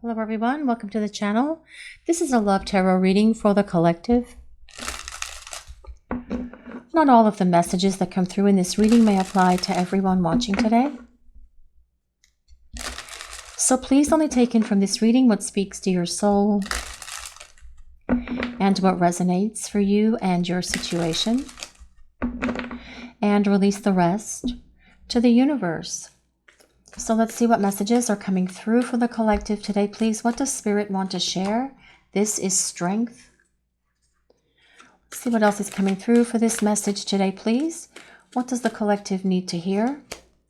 Hello everyone, welcome to the channel. This is a love tarot reading for the collective. Not all of the messages that come through in this reading may apply to everyone watching today. So please only take in from this reading what speaks to your soul and what resonates for you and your situation, and release the rest to the universe. So let's see what messages are coming through for the collective today, please. What does Spirit want to share? This is strength. Let's see what else is coming through for this message today, please. What does the collective need to hear?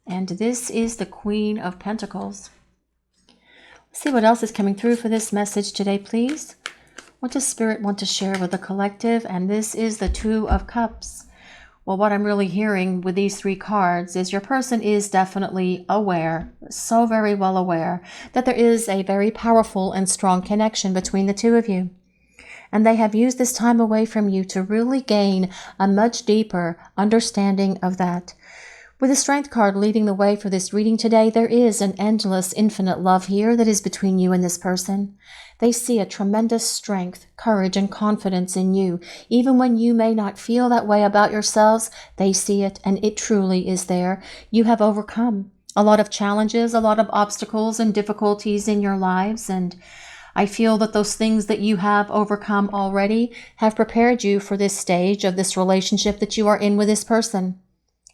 And this is the Queen of Pentacles. Let's see what else is coming through for this message today, please. What does Spirit want to share with the collective? And this is the Two of Cups. Well, what I'm really hearing with these three cards is your person is definitely aware, so very well aware, that there is a very powerful and strong connection between the two of you. And they have used this time away from you to really gain a much deeper understanding of that. With the Strength card leading the way for this reading today, there is an endless, infinite love here that is between you and this person. They see a tremendous strength, courage, and confidence in you. Even when you may not feel that way about yourselves, they see it, and it truly is there. You have overcome a lot of challenges, a lot of obstacles and difficulties in your lives, and I feel that those things that you have overcome already have prepared you for this stage of this relationship that you are in with this person.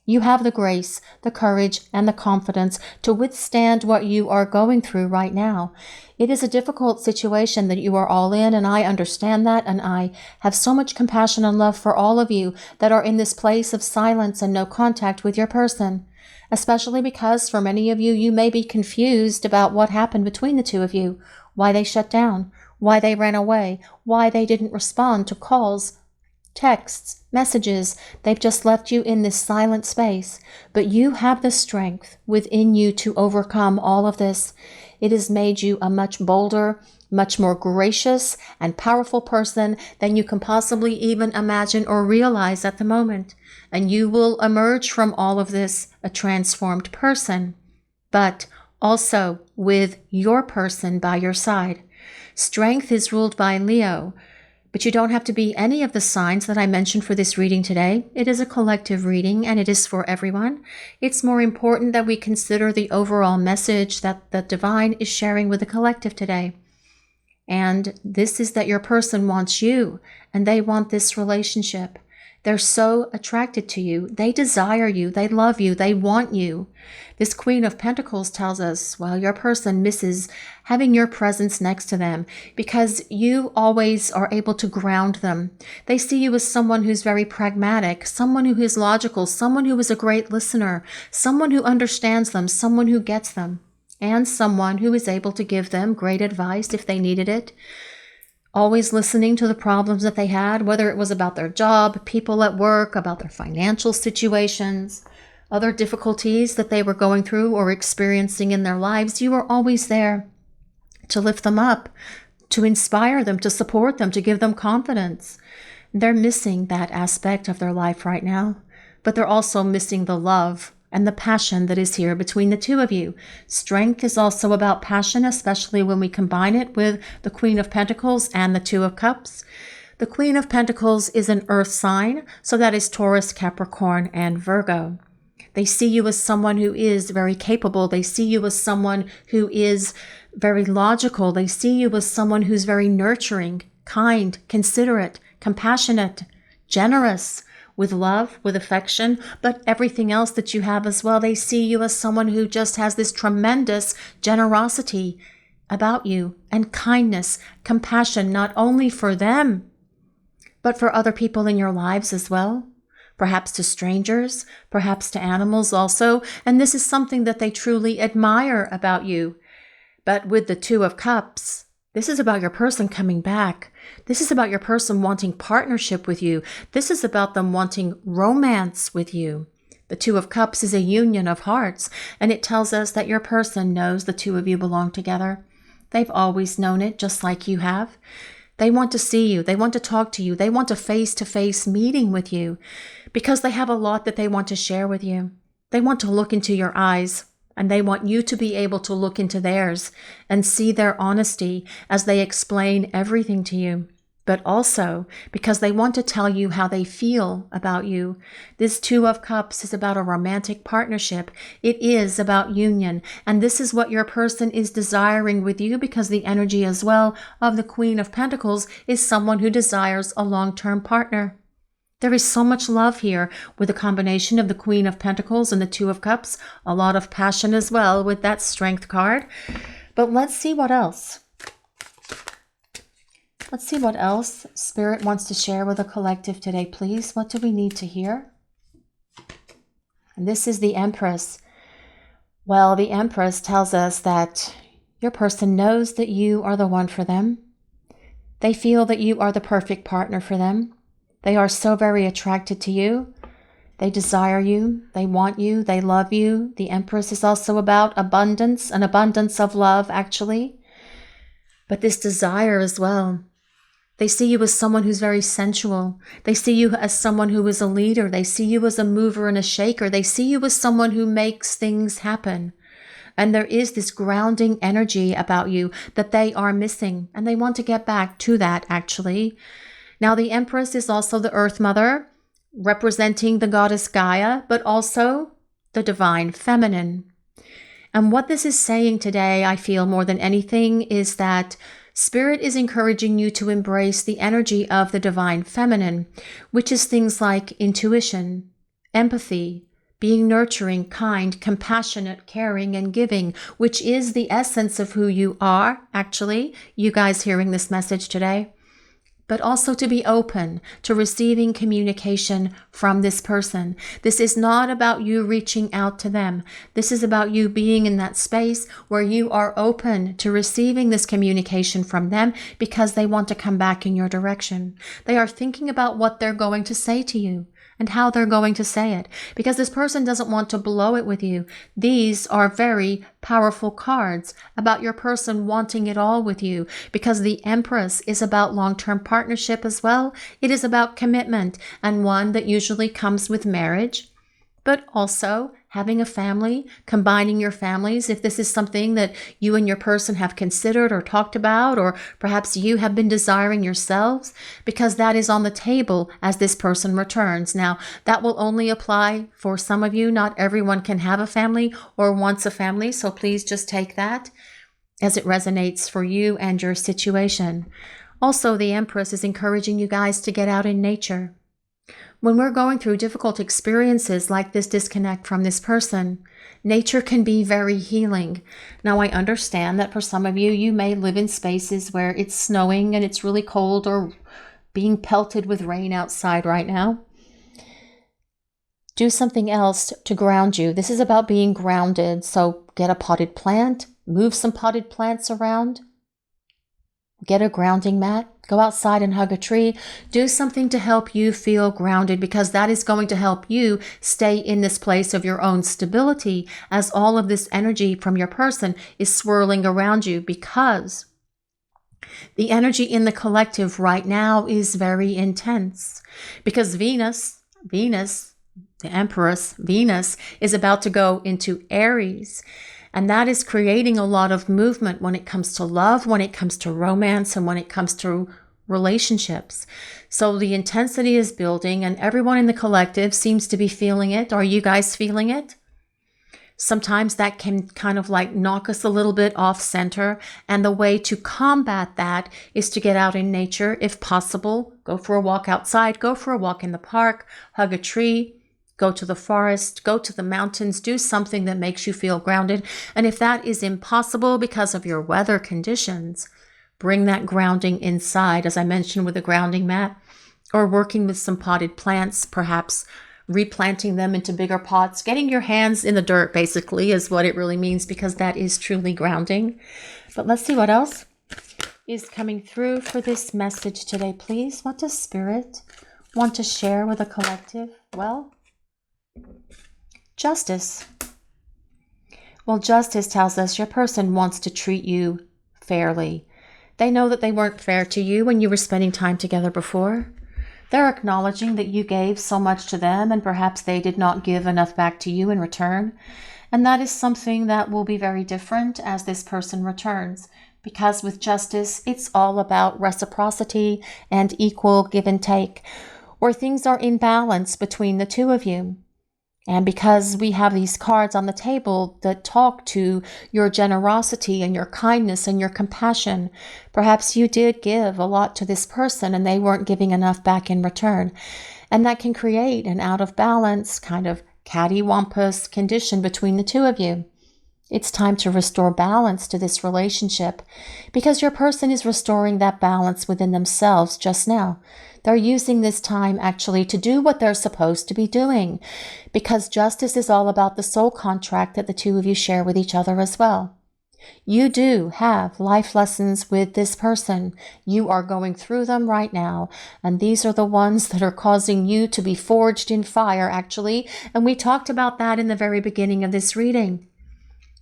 You have the grace, the courage, and the confidence to withstand what you are going through right now. It is a difficult situation that you are all in, and I understand that, and I have so much compassion and love for all of you that are in this place of silence and no contact with your person, especially because for many of you, you may be confused about what happened between the two of you, why they shut down, why they ran away, why they didn't respond to calls, texts, messages. They've just left you in this silent space. But you have the strength within you to overcome all of this. It has made you a much bolder, much more gracious and powerful person than you can possibly even imagine or realize at the moment. And you will emerge from all of this a transformed person, but also with your person by your side. Strength is ruled by Leo. But you don't have to be any of the signs that I mentioned for this reading today. It is a collective reading and it is for everyone. It's more important that we consider the overall message that the divine is sharing with the collective today. And this is that your person wants you and they want this relationship. They're so attracted to you. They desire you. They love you. They want you. This Queen of Pentacles tells us, well, your person misses having your presence next to them because you always are able to ground them. They see you as someone who's very pragmatic, someone who is logical, someone who is a great listener, someone who understands them, someone who gets them, and someone who is able to give them great advice if they needed it. Always listening to the problems that they had, whether it was about their job, people at work, about their financial situations, other difficulties that they were going through or experiencing in their lives. You were always there to lift them up, to inspire them, to support them, to give them confidence. They're missing that aspect of their life right now, but they're also missing the love and the passion that is here between the two of you. Strength is also about passion, especially when we combine it with the Queen of Pentacles and the Two of Cups. The Queen of Pentacles is an earth sign, so that is Taurus, Capricorn, and Virgo. They see you as someone who is very capable. They see you as someone who is very logical. They see you as someone who's very nurturing, kind, considerate, compassionate, generous, with love, with affection, but everything else that you have as well. They see you as someone who just has this tremendous generosity about you and kindness, compassion, not only for them, but for other people in your lives as well. Perhaps to strangers, perhaps to animals also. And this is something that they truly admire about you. But with the Two of Cups, this is about your person coming back. This is about your person wanting partnership with you. This is about them wanting romance with you. The Two of Cups is a union of hearts, and it tells us that your person knows the two of you belong together. They've always known it, just like you have. They want to see you. They want to talk to you. They want a face-to-face meeting with you because they have a lot that they want to share with you. They want to look into your eyes And they want you to be able to look into theirs and see their honesty as they explain everything to you. But also because they want to tell you how they feel about you. This Two of Cups is about a romantic partnership. It is about union. And this is what your person is desiring with you, because the energy as well of the Queen of Pentacles is someone who desires a long-term partner. There is so much love here with a combination of the Queen of Pentacles and the Two of Cups. A lot of passion as well with that Strength card. But let's see what else. Let's see what else Spirit wants to share with the collective today, please. What do we need to hear? And this is the Empress. Well, the Empress tells us that your person knows that you are the one for them. They feel that you are the perfect partner for them. They are so very attracted to you. They desire you. They want you. They love you. The Empress is also about abundance, an abundance of love, actually. But this desire as well. They see you as someone who's very sensual. They see you as someone who is a leader. They see you as a mover and a shaker. They see you as someone who makes things happen. And there is this grounding energy about you that they are missing. And they want to get back to that, actually. Now, the Empress is also the Earth Mother, representing the goddess Gaia, but also the divine feminine. And what this is saying today, I feel more than anything, is that Spirit is encouraging you to embrace the energy of the divine feminine, which is things like intuition, empathy, being nurturing, kind, compassionate, caring, and giving, which is the essence of who you are, actually, you guys hearing this message today. But also to be open to receiving communication from this person. This is not about you reaching out to them. This is about you being in that space where you are open to receiving this communication from them, because they want to come back in your direction. They are thinking about what they're going to say to you and how they're going to say it, because this person doesn't want to blow it with you. These are very powerful cards about your person wanting it all with you, because the Empress is about long-term partnership as well. It is about commitment, and one that usually comes with marriage, but also having a family, combining your families. If this is something that you and your person have considered or talked about, or perhaps you have been desiring yourselves, because that is on the table as this person returns. Now, that will only apply for some of you. Not everyone can have a family or wants a family, so please just take that as it resonates for you and your situation. Also, the Empress is encouraging you guys to get out in nature. When we're going through difficult experiences like this disconnect from this person, nature can be very healing. Now, I understand that for some of you, you may live in spaces where it's snowing and it's really cold, or being pelted with rain outside right now. Do something else to ground you. This is about being grounded. So get a potted plant, move some potted plants around. Get a grounding mat, go outside and hug a tree, do something to help you feel grounded, because that is going to help you stay in this place of your own stability as all of this energy from your person is swirling around you, because the energy in the collective right now is very intense, because Venus, the Empress, Venus, is about to go into Aries. And that is creating a lot of movement when it comes to love, when it comes to romance, and when it comes to relationships. So the intensity is building, and everyone in the collective seems to be feeling it. Are you guys feeling it? Sometimes that can kind of like knock us a little bit off center. And the way to combat that is to get out in nature if possible. Go for a walk outside, go for a walk in the park, hug a tree. Go to the forest, go to the mountains, do something that makes you feel grounded. And if that is impossible because of your weather conditions, bring that grounding inside, as I mentioned, with a grounding mat, or working with some potted plants, perhaps replanting them into bigger pots. Getting your hands in the dirt, basically, is what it really means, because that is truly grounding. But let's see what else is coming through for this message today, please. What does Spirit want to share with the collective? Well, Justice. Well, justice tells us your person wants to treat you fairly. They know that they weren't fair to you when you were spending time together before. They're acknowledging that you gave so much to them, and perhaps they did not give enough back to you in return. And that is something that will be very different as this person returns. Because with justice, it's all about reciprocity and equal give and take, where things are in balance between the two of you. And because we have these cards on the table that talk to your generosity and your kindness and your compassion, perhaps you did give a lot to this person and they weren't giving enough back in return. And that can create an out of balance kind of cattywampus condition between the two of you. It's time to restore balance to this relationship because your person is restoring that balance within themselves just now. They're using this time actually to do what they're supposed to be doing because justice is all about the soul contract that the two of you share with each other as well. You do have life lessons with this person. You are going through them right now, and these are the ones that are causing you to be forged in fire actually, and we talked about that in the very beginning of this reading.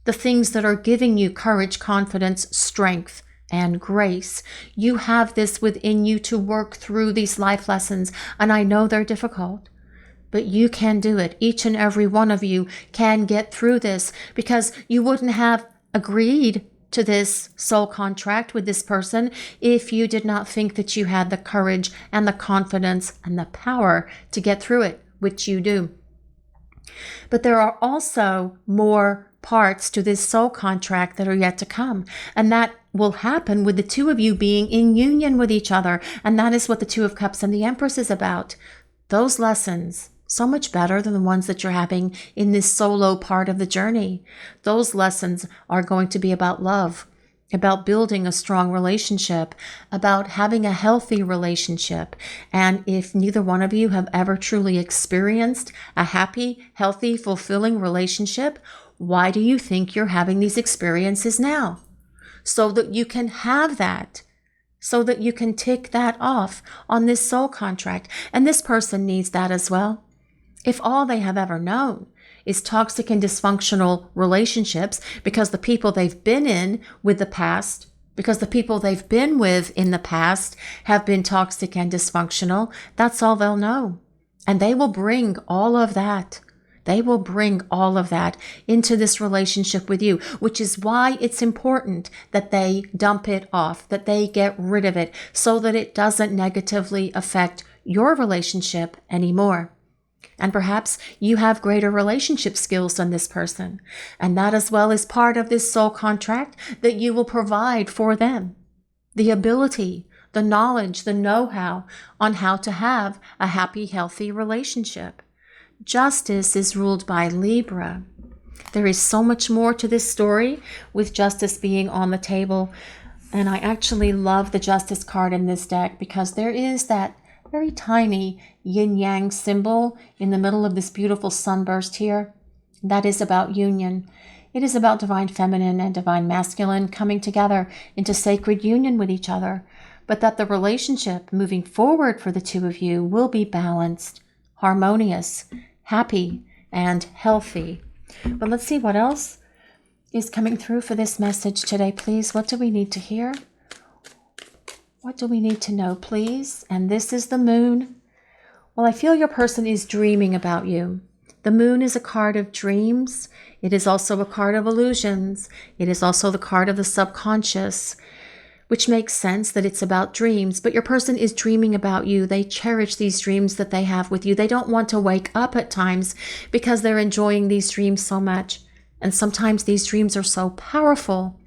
The things that are giving you courage, confidence, strength, and grace. You have this within you to work through these life lessons, and I know they're difficult, but you can do it. Each and every one of you can get through this because you wouldn't have agreed to this soul contract with this person if you did not think that you had the courage and the confidence and the power to get through it, which you do. But there are also more parts to this soul contract that are yet to come. And that will happen with the two of you being in union with each other. And that is what the Two of Cups and the Empress is about. Those lessons, so much better than the ones that you're having in this solo part of the journey. Those lessons are going to be about love, about building a strong relationship, about having a healthy relationship. And if neither one of you have ever truly experienced a happy, healthy, fulfilling relationship, why do you think you're having these experiences now? So that you can have that, so that you can tick that off on this soul contract. And this person needs that as well. If all they have ever known is toxic and dysfunctional relationships because the people they've been in with the past, because the people they've been with in the past have been toxic and dysfunctional, that's all they'll know. And they will bring all of that. They will bring all of that into this relationship with you, which is why it's important that they dump it off, that they get rid of it so that it doesn't negatively affect your relationship anymore. And perhaps you have greater relationship skills than this person. And that as well is part of this soul contract that you will provide for them. The ability, the knowledge, the know-how on how to have a happy, healthy relationship. Justice is ruled by Libra. There is so much more to this story with justice being on the table. And I actually love the justice card in this deck because there is that very tiny yin-yang symbol in the middle of this beautiful sunburst here. That is about union. It is about divine feminine and divine masculine coming together into sacred union with each other. But that the relationship moving forward for the two of you will be balanced, harmonious, happy, and healthy. But let's see what else is coming through for this message today, please. What do we need to hear? What do we need to know, please? And this is the moon. Well, I feel your person is dreaming about you. The moon is a card of dreams. It is also a card of illusions. It is also the card of the subconscious, which makes sense that it's about dreams. But your person is dreaming about you. They cherish these dreams that they have with you. They don't want to wake up at times because they're enjoying these dreams so much. And sometimes these dreams are so powerful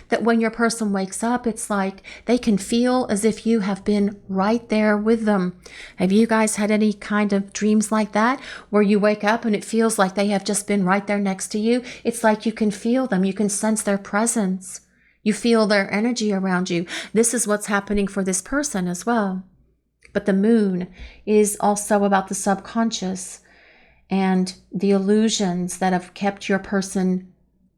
that when your person wakes up, it's like they can feel as if you have been right there with them. Have you guys had any kind of dreams like that where you wake up and it feels like they have just been right there next to you? It's like you can feel them. You can sense their presence. You feel their energy around you. This is what's happening for this person as well. But the moon is also about the subconscious and the illusions that have kept your person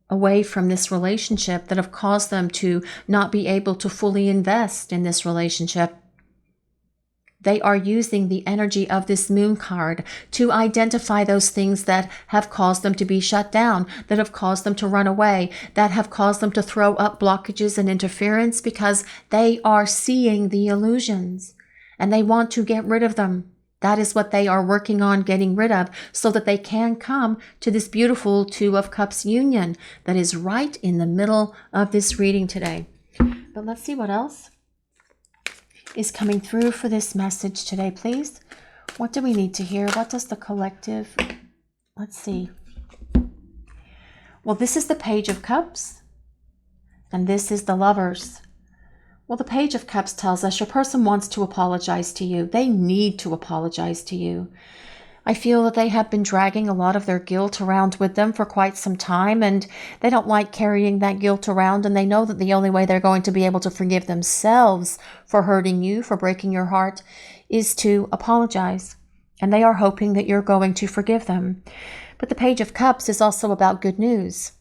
away from this relationship, that have caused them to not be able to fully invest in this relationship. They are using the energy of this moon card to identify those things that have caused them to be shut down, that have caused them to run away, that have caused them to throw up blockages and interference because they are seeing the illusions and they want to get rid of them. That is what they are working on getting rid of so that they can come to this beautiful Two of Cups union that is right in the middle of this reading today. But let's see what else is coming through for this message today, please. What do we need to hear? What does the collective... Let's see. Well, this is the Page of Cups, and this is the Lovers. Well, the Page of Cups tells us your person wants to apologize to you. They need to apologize to you. I feel that they have been dragging a lot of their guilt around with them for quite some time, and they don't like carrying that guilt around, and they know that the only way they're going to be able to forgive themselves for hurting you, for breaking your heart, is to apologize. And they are hoping that you're going to forgive them. But the Page of Cups is also about good news.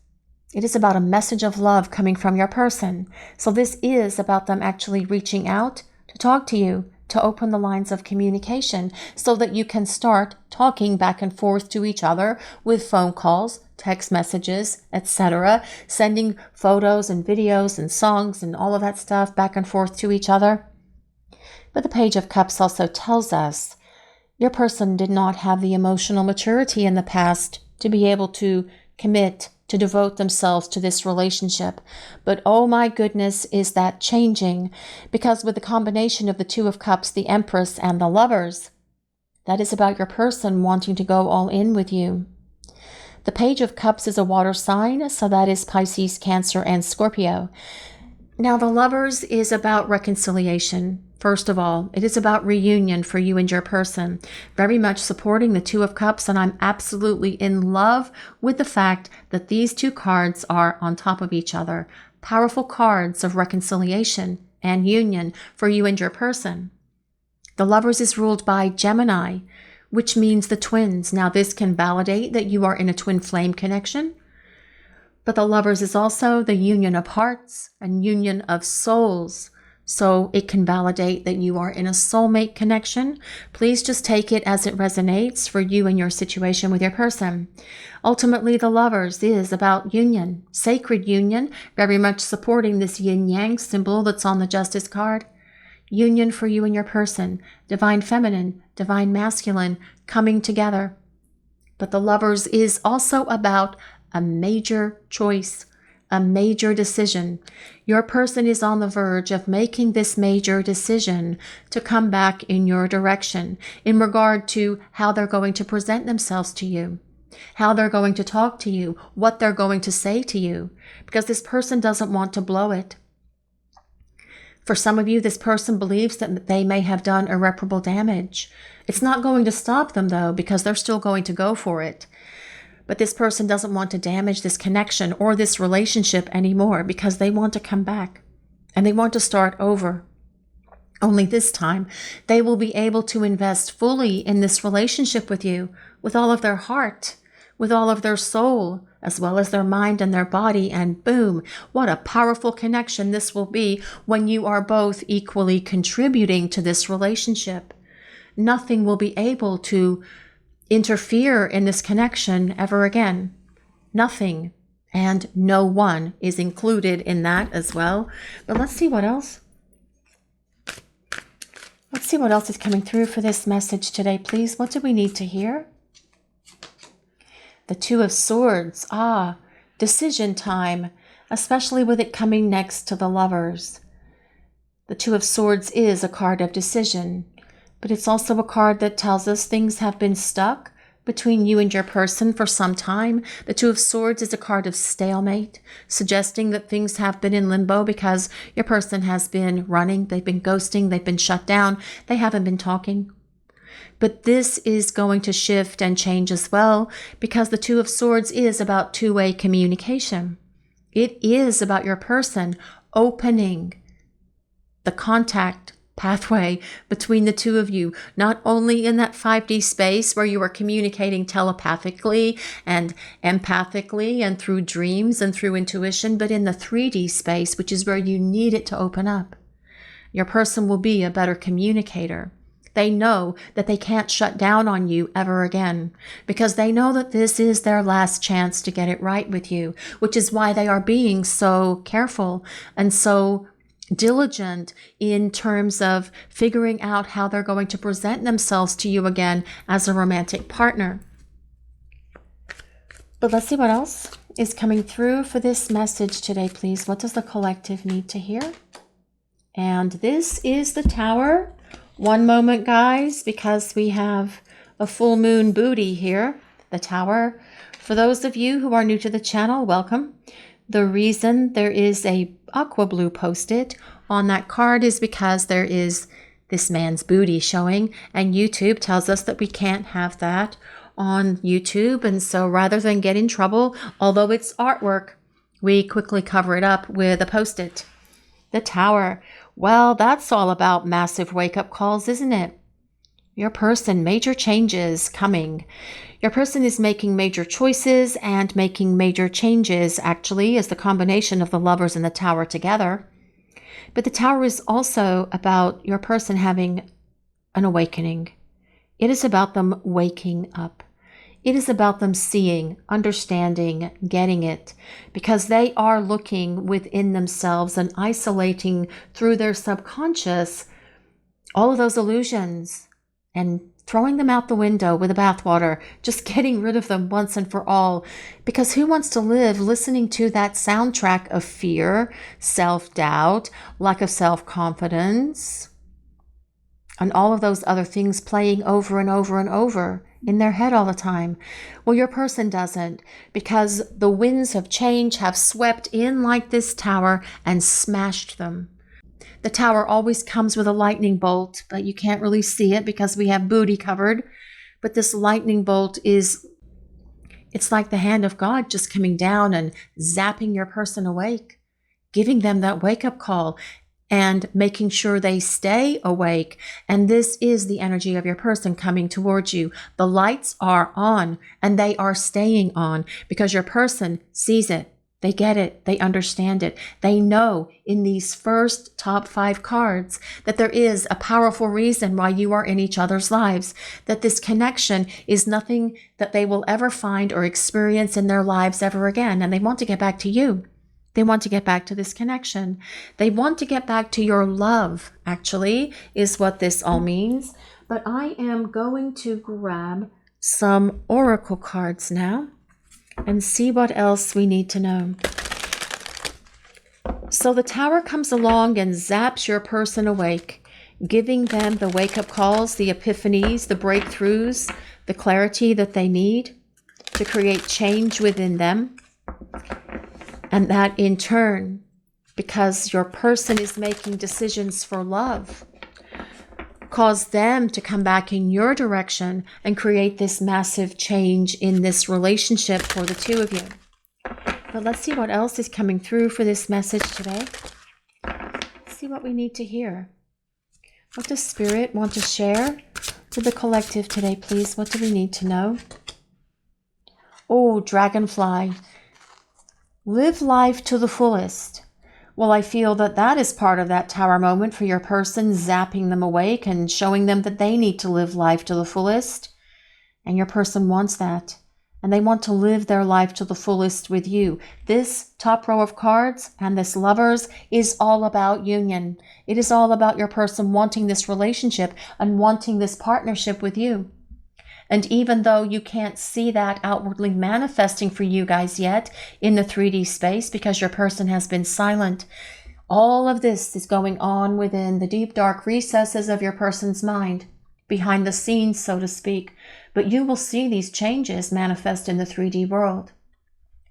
It is about a message of love coming from your person. So this is about them actually reaching out to talk to you, to open the lines of communication so that you can start talking back and forth to each other with phone calls, text messages, etc., sending photos and videos and songs and all of that stuff back and forth to each other. But the Page of Cups also tells us your person did not have the emotional maturity in the past to be able to commit, to devote themselves to this relationship. But oh my goodness, is that changing? Because with the combination of the Two of Cups, the Empress, and the Lovers, that is about your person wanting to go all in with you. The Page of Cups is a water sign, so that is Pisces, Cancer, and Scorpio. Now, the Lovers is about reconciliation. First of all, it is about reunion for you and your person. Very much supporting the Two of Cups, and I'm absolutely in love with the fact that these two cards are on top of each other. Powerful cards of reconciliation and union for you and your person. The Lovers is ruled by Gemini, which means the twins. Now, this can validate that you are in a twin flame connection. But the Lovers is also the union of hearts and union of souls. So it can validate that you are in a soulmate connection. Please just take it as it resonates for you and your situation with your person. Ultimately, the Lovers is about union, sacred union, very much supporting this yin-yang symbol that's on the Justice card. Union for you and your person, divine feminine, divine masculine, coming together. But the Lovers is also about a major choice, a major decision. Your person is on the verge of making this major decision to come back in your direction in regard to how they're going to present themselves to you, how they're going to talk to you, what they're going to say to you, because this person doesn't want to blow it. For some of you, this person believes that they may have done irreparable damage. It's not going to stop them, though, because they're still going to go for it. But this person doesn't want to damage this connection or this relationship anymore because they want to come back and they want to start over. Only this time, they will be able to invest fully in this relationship with you, with all of their heart, with all of their soul, as well as their mind and their body, and boom, what a powerful connection this will be when you are both equally contributing to this relationship. Nothing will be able to interfere in this connection ever again. Nothing. And no one is included in that as well. But let's see what else. Let's see what else is coming through for this message today, please. What do we need to hear? The Two of Swords. Decision time, especially with it coming next to the Lovers. The Two of Swords is a card of decision. But it's also a card that tells us things have been stuck between you and your person for some time. The Two of Swords is a card of stalemate, suggesting that things have been in limbo because your person has been running, they've been ghosting, they've been shut down, they haven't been talking. But this is going to shift and change as well because the Two of Swords is about two-way communication. It is about your person opening the contact pathway between the two of you, not only in that 5D space where you are communicating telepathically and empathically and through dreams and through intuition, but in the 3D space, which is where you need it to open up. Your person will be a better communicator. They know that they can't shut down on you ever again because they know that this is their last chance to get it right with you, which is why they are being so careful and so diligent in terms of figuring out how they're going to present themselves to you again as a romantic partner. But let's see what else is coming through for this message today, please. What does the collective need to hear? And this is the Tower. One moment, guys, because we have a full moon booty here, the Tower. For those of you who are new to the channel, welcome. The reason there is a aqua blue posted on that card is because there is this man's booty showing, and YouTube tells us that we can't have that on YouTube. And so rather than get in trouble, although it's artwork, we quickly cover it up with a post-it. The Tower. Well, that's all about massive wake-up calls, isn't it? Your person, major changes coming. Your person is making major choices and making major changes, actually, as the combination of the Lovers and the Tower together. But the Tower is also about your person having an awakening. It is about them waking up. It is about them seeing, understanding, getting it, because they are looking within themselves and isolating through their subconscious all of those illusions and throwing them out the window with the bathwater, just getting rid of them once and for all. Because who wants to live listening to that soundtrack of fear, self-doubt, lack of self-confidence, and all of those other things playing over and over and over in their head all the time? Well, your person doesn't, because the winds of change have swept in like this Tower and smashed them. The Tower always comes with a lightning bolt, but you can't really see it because we have booty covered. But this lightning bolt it's like the hand of God just coming down and zapping your person awake, giving them that wake-up call and making sure they stay awake. And this is the energy of your person coming towards you. The lights are on and they are staying on because your person sees it. They get it. They understand it. They know in these first top 5 cards that there is a powerful reason why you are in each other's lives, that this connection is nothing that they will ever find or experience in their lives ever again. And they want to get back to you. They want to get back to this connection. They want to get back to your love, actually, is what this all means. But I am going to grab some oracle cards now and see what else we need to know. So the Tower comes along and zaps your person awake, giving them the wake-up calls, the epiphanies, the breakthroughs, the clarity that they need to create change within them. And that in turn, because your person is making decisions for love, cause them to come back in your direction and create this massive change in this relationship for the two of you. But let's see what else is coming through for this message today. Let's see what we need to hear. What does Spirit want to share with the collective today, please? What do we need to know? Oh, Dragonfly. Live life to the fullest. Well, I feel that that is part of that Tower moment for your person, zapping them awake and showing them that they need to live life to the fullest. And your person wants that. And they want to live their life to the fullest with you. This top row of cards and this Lovers is all about union. It is all about your person wanting this relationship and wanting this partnership with you. And even though you can't see that outwardly manifesting for you guys yet in the 3D space because your person has been silent, all of this is going on within the deep, dark recesses of your person's mind, behind the scenes, so to speak. But you will see these changes manifest in the 3D world.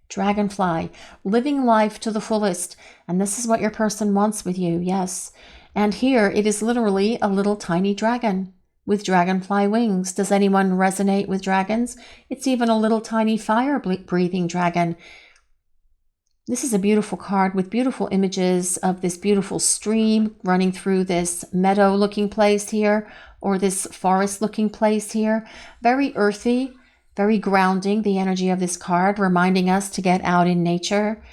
Dragonfly, living life to the fullest. And this is what your person wants with you, yes. And here it is literally a little tiny dragon with dragonfly wings. Does anyone resonate with dragons? It's even a little tiny fire-breathing dragon. This is a beautiful card with beautiful images of this beautiful stream running through this meadow-looking place here, or this forest-looking place here. Very earthy, very grounding, the energy of this card, reminding us to get out in nature.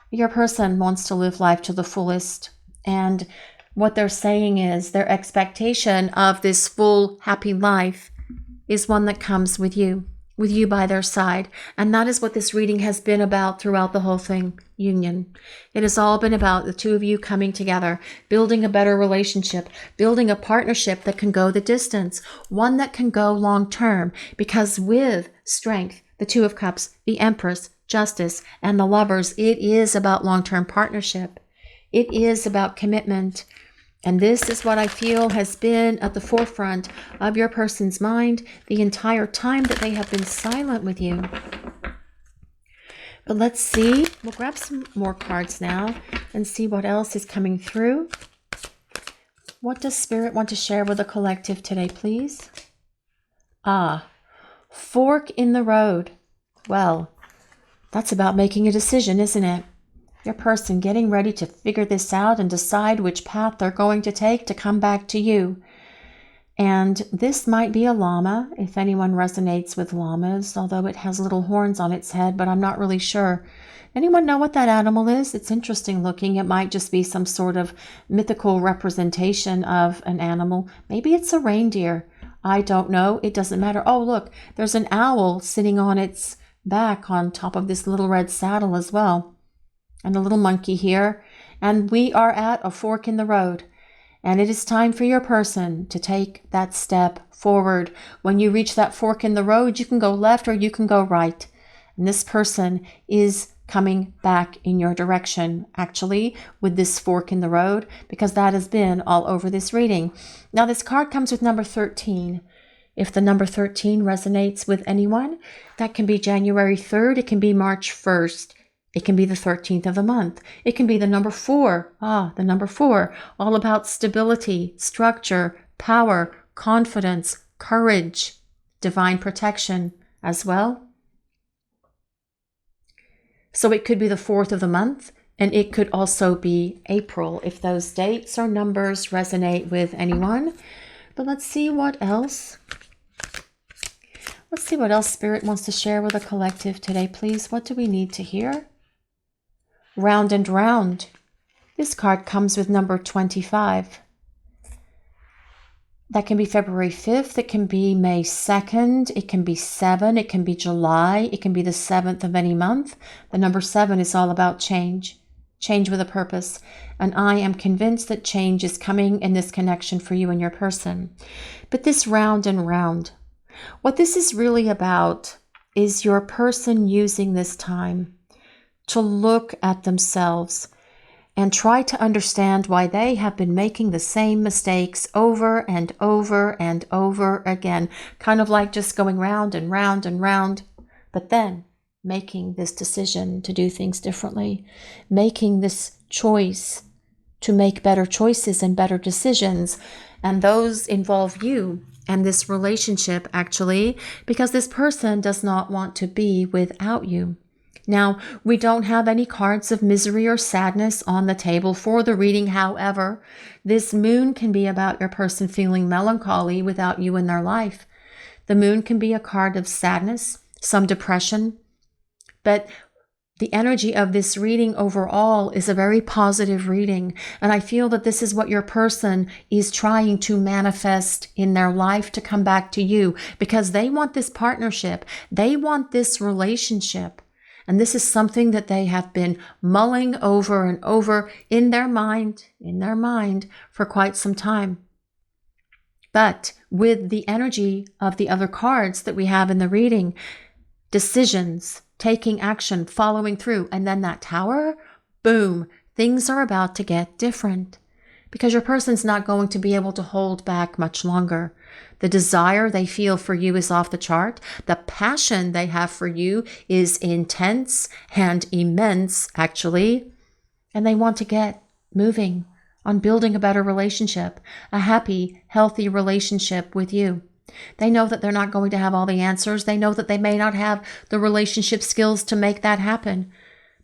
Your person wants to live life to the fullest, and what they're saying is their expectation of this full, happy life is one that comes with you. with you by their side. And that is what this reading has been about throughout the whole thing, union. It has all been about the two of you coming together, building a better relationship, building a partnership that can go the distance, one that can go long term, because with strength, the Two of Cups, the Empress, Justice, and the Lovers, it is about long-term partnership. It is about commitment. And this is what I feel has been at the forefront of your person's mind the entire time that they have been silent with you. But let's see. We'll grab some more cards now and see what else is coming through. What does Spirit want to share with the collective today, please? Fork in the road. Well, that's about making a decision, isn't it? Your person getting ready to figure this out and decide which path they're going to take to come back to you. And this might be a llama, if anyone resonates with llamas, although it has little horns on its head, but I'm not really sure. Anyone know what that animal is? It's interesting looking. It might just be some sort of mythical representation of an animal. Maybe it's a reindeer. I don't know. It doesn't matter. Oh, look, there's an owl sitting on its back on top of this little red saddle as well. And a little monkey here. And we are at a fork in the road. And it is time for your person to take that step forward. When you reach that fork in the road, you can go left or you can go right. And this person is coming back in your direction, actually, with this fork in the road, because that has been all over this reading. Now, this card comes with number 13. If the number 13 resonates with anyone, that can be January 3rd. It can be March 1st. It can be the 13th of the month. It can be the number 4. The number 4, all about stability, structure, power, confidence, courage, divine protection as well. So it could be the 4th of the month, and it could also be April if those dates or numbers resonate with anyone. But let's see what else. Let's see what else Spirit wants to share with the collective today, please. What do we need to hear? Round and round. This card comes with number 25. That can be February 5th. It can be May 2nd. It can be 7. It can be July. It can be the 7th of any month. The number 7 is all about change. Change with a purpose. And I am convinced that change is coming in this connection for you and your person. But this round and round, what this is really about is your person using this time to look at themselves and try to understand why they have been making the same mistakes over and over and over again, kind of like just going round and round and round, but then making this decision to do things differently, making this choice to make better choices and better decisions. And those involve you and this relationship, actually, because this person does not want to be without you. Now, we don't have any cards of misery or sadness on the table for the reading. However, this moon can be about your person feeling melancholy without you in their life. The moon can be a card of sadness, some depression, but the energy of this reading overall is a very positive reading. And I feel that this is what your person is trying to manifest in their life to come back to you, because they want this partnership. They want this relationship. And this is something that they have been mulling over and over in their mind for quite some time. But with the energy of the other cards that we have in the reading, decisions, taking action, following through, and then that tower, boom, things are about to get different. Because your person's not going to be able to hold back much longer. The desire they feel for you is off the chart. The passion they have for you is intense and immense, actually. And they want to get moving on building a better relationship, a happy, healthy relationship with you. They know that they're not going to have all the answers. They know that they may not have the relationship skills to make that happen.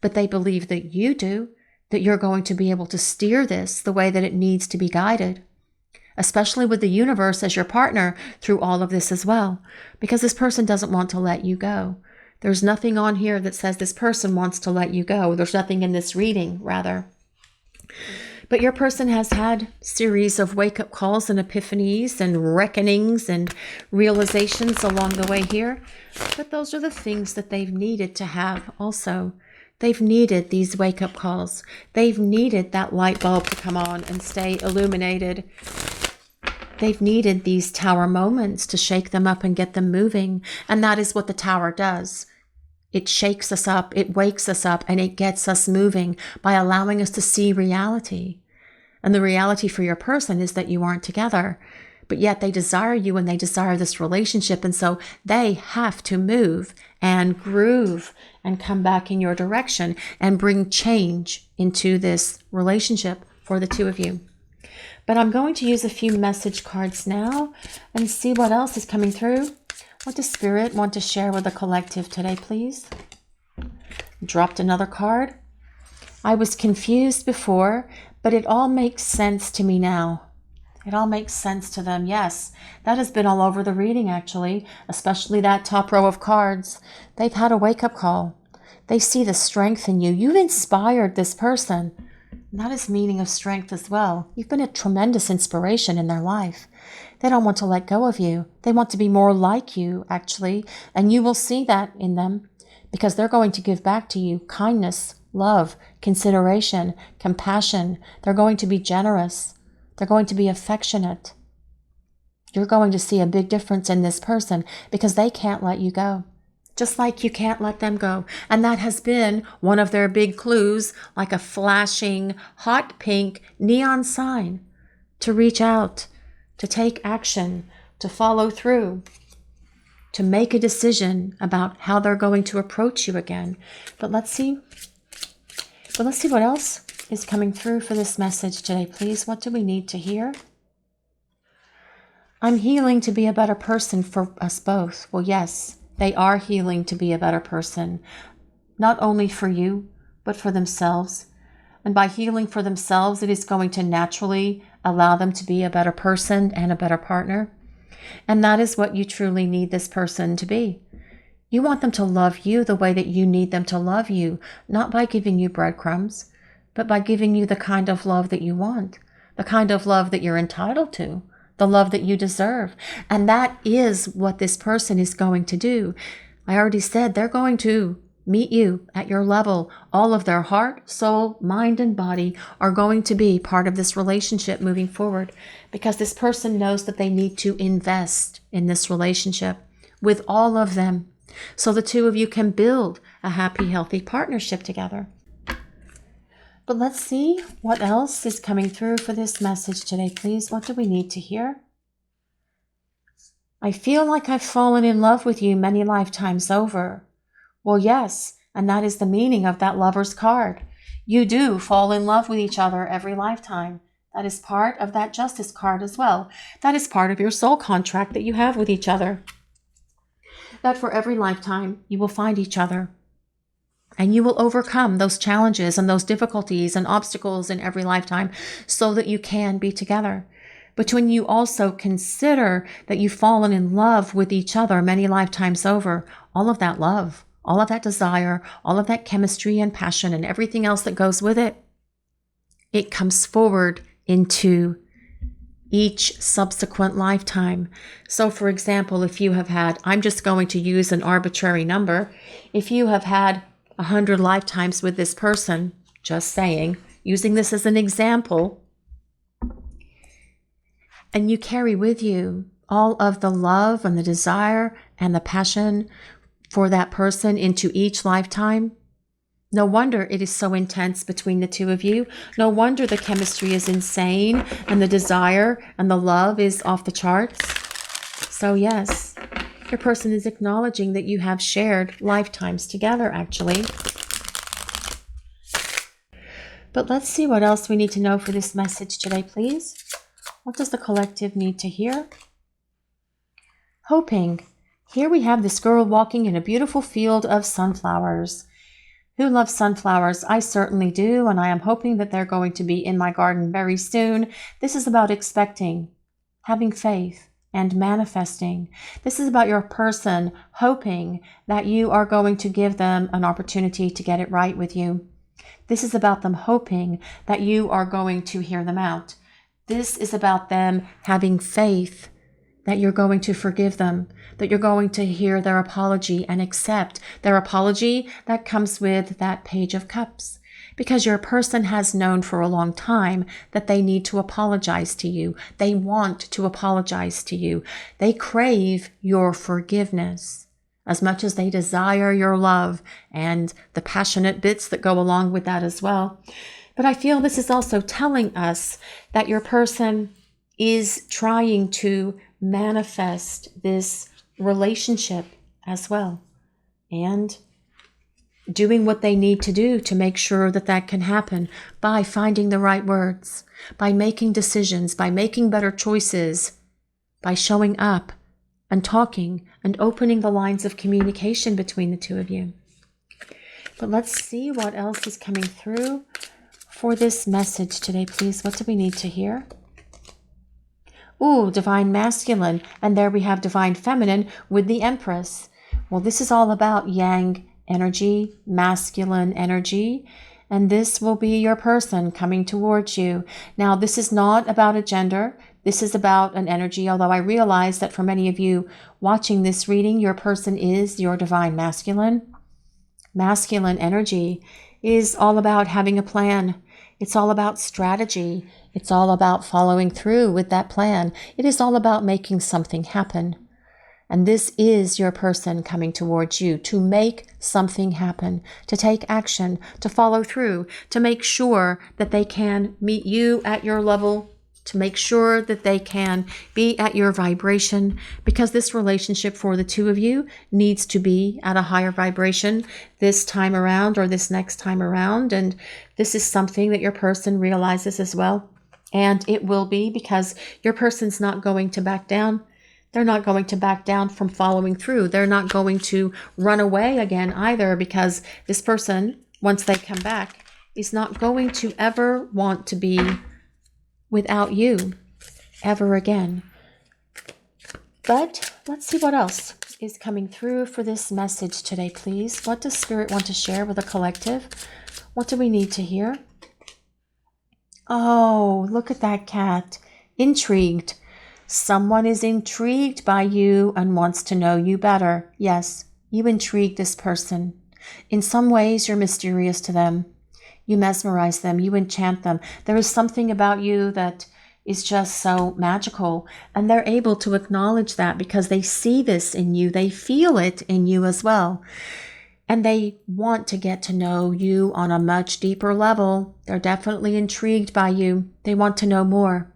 But they believe that you do, that you're going to be able to steer this the way that it needs to be guided, especially with the universe as your partner through all of this as well, because this person doesn't want to let you go. There's nothing on here that says this person wants to let you go. There's nothing in this reading, rather. But your person has had series of wake-up calls and epiphanies and reckonings and realizations along the way here. But those are the things that they've needed to have also. They've needed these wake-up calls. They've needed that light bulb to come on and stay illuminated. They've needed these tower moments to shake them up and get them moving. And that is what the tower does. It shakes us up, it wakes us up, and it gets us moving by allowing us to see reality. And the reality for your person is that you aren't together, but yet they desire you and they desire this relationship. And so they have to move and groove and come back in your direction and bring change into this relationship for the two of you. But I'm going to use a few message cards now and see what else is coming through. What does Spirit want to share with the collective today, please? Dropped another card. I was confused before, but it all makes sense to me now. It all makes sense to them. Yes, that has been all over the reading, actually, especially that top row of cards. They've had a wake-up call. They see the strength in you. You've inspired this person. And that is meaning of strength as well. You've been a tremendous inspiration in their life. They don't want to let go of you. They want to be more like you, actually. And you will see that in them because they're going to give back to you kindness, love, consideration, compassion. They're going to be generous. They're going to be affectionate. You're going to see a big difference in this person because they can't let you go. Just like you can't let them go. And that has been one of their big clues, like a flashing hot pink neon sign to reach out, to take action, to follow through, to make a decision about how they're going to approach you again. But let's see what else is coming through for this message today, please. What do we need to hear? I'm healing to be a better person for us both. Well, yes, they are healing to be a better person, not only for you, but for themselves. And by healing for themselves, it is going to naturally allow them to be a better person and a better partner. And that is what you truly need this person to be. You want them to love you the way that you need them to love you, not by giving you breadcrumbs, but by giving you the kind of love that you want, the kind of love that you're entitled to, the love that you deserve. And that is what this person is going to do. I already said they're going to meet you at your level. All of their heart, soul, mind, and body are going to be part of this relationship moving forward because this person knows that they need to invest in this relationship with all of them so the two of you can build a happy, healthy partnership together. But let's see what else is coming through for this message today, please. What do we need to hear? I feel like I've fallen in love with you many lifetimes over. Well, yes, and that is the meaning of that Lover's card. You do fall in love with each other every lifetime. That is part of that Justice card as well. That is part of your soul contract that you have with each other. That for every lifetime, you will find each other. And you will overcome those challenges and those difficulties and obstacles in every lifetime so that you can be together. But when you also consider that you've fallen in love with each other many lifetimes over, all of that love, all of that desire, all of that chemistry and passion and everything else that goes with it, it comes forward into each subsequent lifetime. So for example, if you have had, I'm just going to use an arbitrary number, if you have had 100 lifetimes with this person, just saying, using this as an example, and you carry with you all of the love and the desire and the passion for that person into each lifetime, no wonder it is so intense between the two of you. No wonder the chemistry is insane and the desire and the love is off the charts. So yes, your person is acknowledging that you have shared lifetimes together, actually. But let's see what else we need to know for this message today, please. What does the collective need to hear? Hoping. Here we have this girl walking in a beautiful field of sunflowers. Who loves sunflowers? I certainly do, and I am hoping that they're going to be in my garden very soon. This is about expecting, having faith, and manifesting. This is about your person hoping that you are going to give them an opportunity to get it right with you. This is about them hoping that you are going to hear them out. This is about them having faith that you're going to forgive them, that you're going to hear their apology and accept their apology that comes with that Page of Cups. Because your person has known for a long time that they need to apologize to you. They want to apologize to you. They crave your forgiveness as much as they desire your love and the passionate bits that go along with that as well. But I feel this is also telling us that your person is trying to manifest this relationship as well, and doing what they need to do to make sure that that can happen by finding the right words, by making decisions, by making better choices, by showing up and talking and opening the lines of communication between the two of you. But let's see what else is coming through for this message today, please. What do we need to hear? Ooh, Divine Masculine. And there we have Divine Feminine with the Empress. Well, this is all about Yang energy, masculine energy. And this will be your person coming towards you. Now, this is not about a gender. This is about an energy, although I realize that for many of you watching this reading, your person is your Divine Masculine. Masculine energy is all about having a plan. It's all about strategy. It's all about following through with that plan. It is all about making something happen. And this is your person coming towards you to make something happen, to take action, to follow through, to make sure that they can meet you at your level, to make sure that they can be at your vibration, because this relationship for the two of you needs to be at a higher vibration this time around or this next time around. And this is something that your person realizes as well. And it will be, because your person's not going to back down. They're not going to back down from following through. They're not going to run away again either, because this person, once they come back, is not going to ever want to be without you ever again. But let's see what else is coming through for this message today, please. What does Spirit want to share with the collective? What do we need to hear? Oh, look at that cat. Intrigued. Someone is intrigued by you and wants to know you better. Yes, you intrigue this person. In some ways, you're mysterious to them. You mesmerize them. You enchant them. There is something about you that is just so magical. And they're able to acknowledge that because they see this in you. They feel it in you as well. And they want to get to know you on a much deeper level. They're definitely intrigued by you. They want to know more.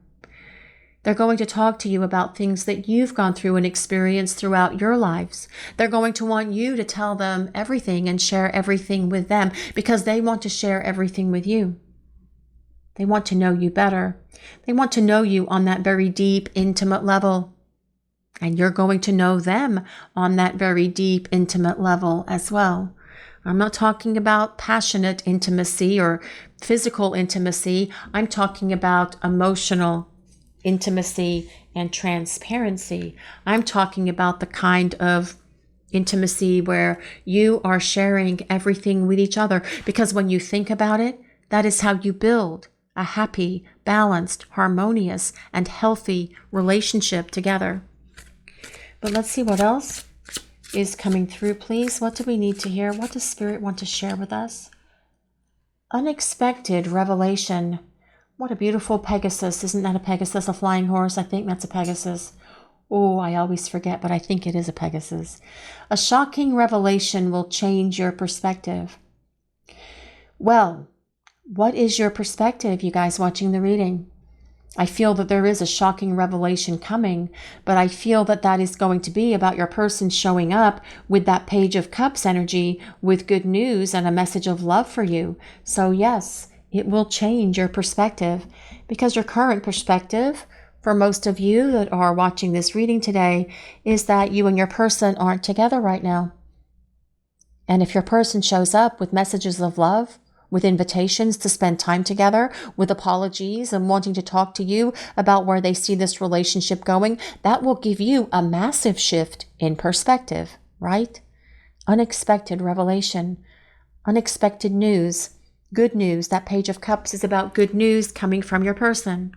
They're going to talk to you about things that you've gone through and experienced throughout your lives. They're going to want you to tell them everything and share everything with them, because they want to share everything with you. They want to know you better. They want to know you on that very deep, intimate level. And you're going to know them on that very deep, intimate level as well. I'm not talking about passionate intimacy or physical intimacy. I'm talking about emotional intimacy and transparency. I'm talking about the kind of intimacy where you are sharing everything with each other, because when you think about it, that is how you build a happy, balanced, harmonious, and healthy relationship together. But let's see what else is coming through, please. What do we need to hear? What does Spirit want to share with us? Unexpected revelation. What a beautiful Pegasus. Isn't that a Pegasus, a flying horse? I think that's a Pegasus. Oh, I always forget, but I think it is a Pegasus. A shocking revelation will change your perspective. Well, what is your perspective, you guys watching the reading? I feel that there is a shocking revelation coming, but I feel that that is going to be about your person showing up with that Page of Cups energy with good news and a message of love for you. So yes, it will change your perspective, because your current perspective, for most of you that are watching this reading today, is that you and your person aren't together right now. And if your person shows up with messages of love, with invitations to spend time together, with apologies and wanting to talk to you about where they see this relationship going, that will give you a massive shift in perspective, right? Unexpected revelation, unexpected news. Good news. That Page of Cups is about good news coming from your person.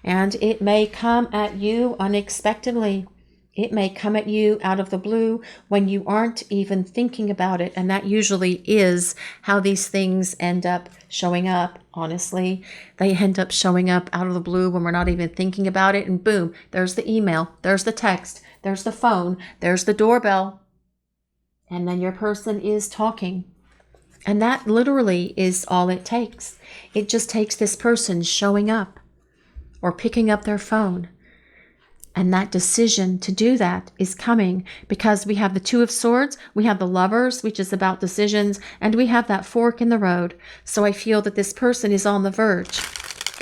And it may come at you unexpectedly. It may come at you out of the blue when you aren't even thinking about it. And that usually is how these things end up showing up, honestly. They end up showing up out of the blue when we're not even thinking about it. And boom, there's the email, there's the text, there's the phone, there's the doorbell. And then your person is talking. And that literally is all it takes. It just takes this person showing up or picking up their phone. And that decision to do that is coming because we have the Two of Swords, we have the Lovers, which is about decisions, and we have that fork in the road. So I feel that this person is on the verge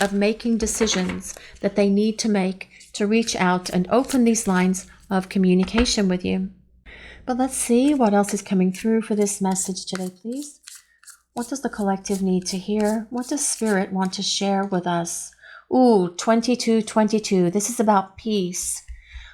of making decisions that they need to make to reach out and open these lines of communication with you. But let's see what else is coming through for this message today, please. What does the collective need to hear? What does Spirit want to share with us? Ooh, 2222. This is about peace.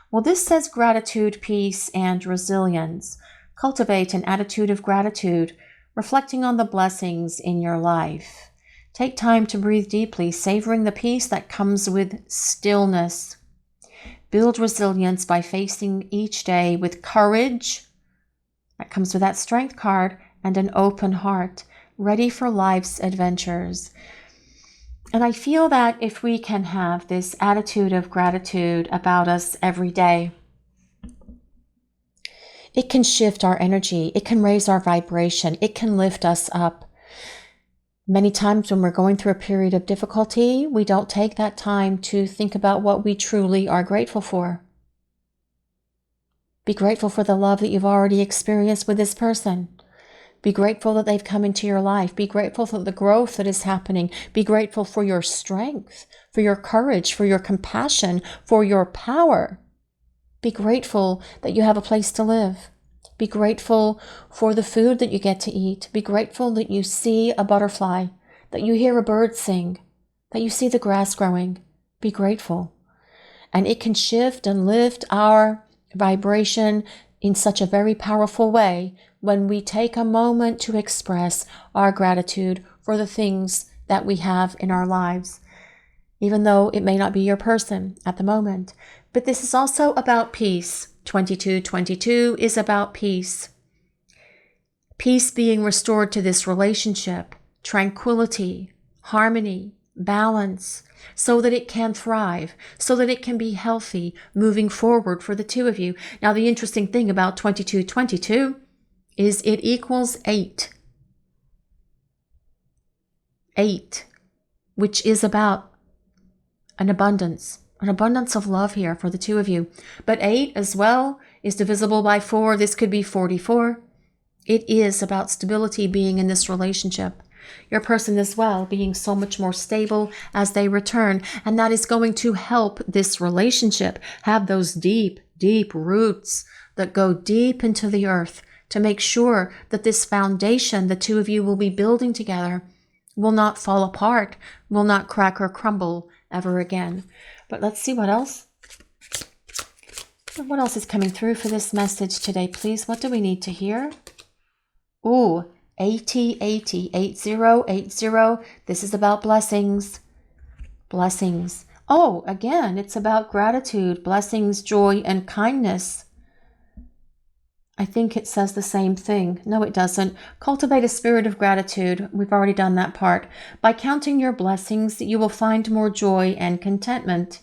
Well, this says gratitude, peace, and resilience. Cultivate an attitude of gratitude, reflecting on the blessings in your life. Take time to breathe deeply, savoring the peace that comes with stillness. Build resilience by facing each day with courage. That comes with that Strength card, and an open heart, ready for life's adventures. And I feel that if we can have this attitude of gratitude about us every day, it can shift our energy, it can raise our vibration, it can lift us up. Many times when we're going through a period of difficulty, we don't take that time to think about what we truly are grateful for. Be grateful for the love that you've already experienced with this person. Be grateful that they've come into your life. Be grateful for the growth that is happening. Be grateful for your strength, for your courage, for your compassion, for your power. Be grateful that you have a place to live. Be grateful for the food that you get to eat. Be grateful that you see a butterfly, that you hear a bird sing, that you see the grass growing. Be grateful. And it can shift and lift our vibration in such a very powerful way when we take a moment to express our gratitude for the things that we have in our lives, even though it may not be your person at the moment. But this is also about peace. 2222 is about peace. Peace being restored to this relationship, tranquility, harmony, balance, so that it can thrive, so that it can be healthy moving forward for the two of you. Now, the interesting thing about 2222 is it equals 8. 8, which is about an abundance of love here for the two of you. But 8 as well is divisible by 4. This could be 44. It is about stability being in this relationship. Your person as well being so much more stable as they return. And that is going to help this relationship have those deep, deep roots that go deep into the earth to make sure that this foundation the two of you will be building together will not fall apart, will not crack or crumble ever again. But let's see what else. What else is coming through for this message today, please? What do we need to hear? Ooh, 80, 80, 80, 80. This is about blessings. Blessings. Oh, again, it's about gratitude, blessings, joy, and kindness. I think it says the same thing. No, it doesn't. Cultivate a spirit of gratitude. We've already done that part. By counting your blessings, you will find more joy and contentment.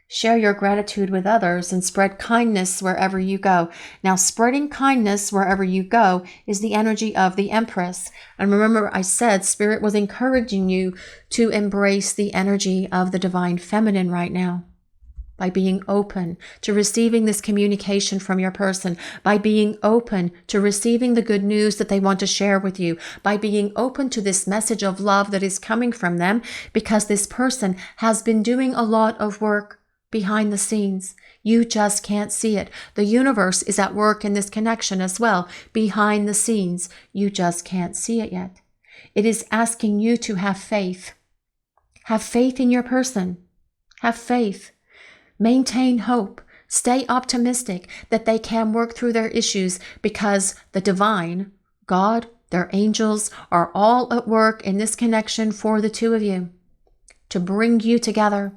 Share your gratitude with others and spread kindness wherever you go. Now, spreading kindness wherever you go is the energy of the Empress. And remember, I said Spirit was encouraging you to embrace the energy of the Divine Feminine right now. By being open to receiving this communication from your person, by being open to receiving the good news that they want to share with you, by being open to this message of love that is coming from them, because this person has been doing a lot of work behind the scenes. You just can't see it. The universe is at work in this connection as well, behind the scenes. You just can't see it yet. It is asking you to have faith. Have faith in your person. Have faith. Maintain hope. Stay optimistic that they can work through their issues because the divine, God, Their angels are all at work in this connection for the two of you to bring you together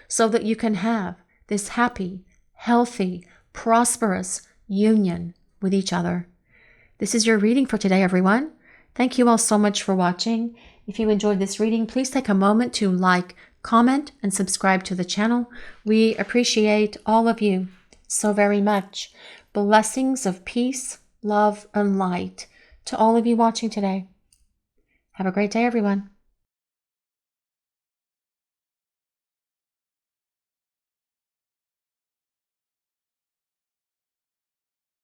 so that you can have this happy, healthy, prosperous union with each other. This is your reading for today, everyone. Thank you all so much for watching. If you enjoyed this reading, please take a moment to like, comment, and subscribe to the channel. We appreciate all of you so very much. Blessings of peace, love, and light to all of you watching today. Have a great day, everyone.